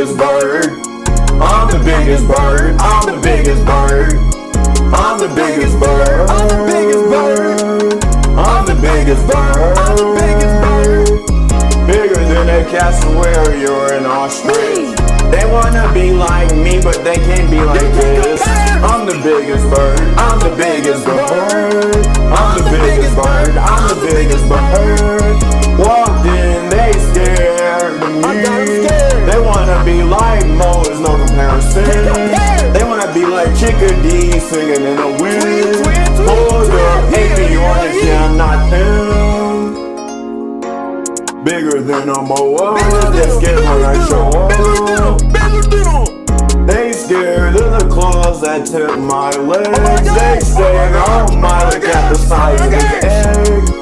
biggest bird. I'm the biggest bird. I'm the biggest bird. I'm the biggest bird. I'm the biggest bird. I'm the biggest bird. I'm the biggest bird. Bigger than a cassowary or an ostrich. They wanna be like me, but they can't be like this. I'm the biggest bird. I'm the biggest bird. I'm the biggest bird. I'm the biggest bird. Walked in, they scared of me. They wanna be like Mo, there's no comparison. They wanna be like Chickadee singing in the wind. Hold up, hate me, you understand, I'm not them. Bigger than a moa, they scared when I show up. They scared of the claws that tip my legs. They say, oh my, look at the size of the egg.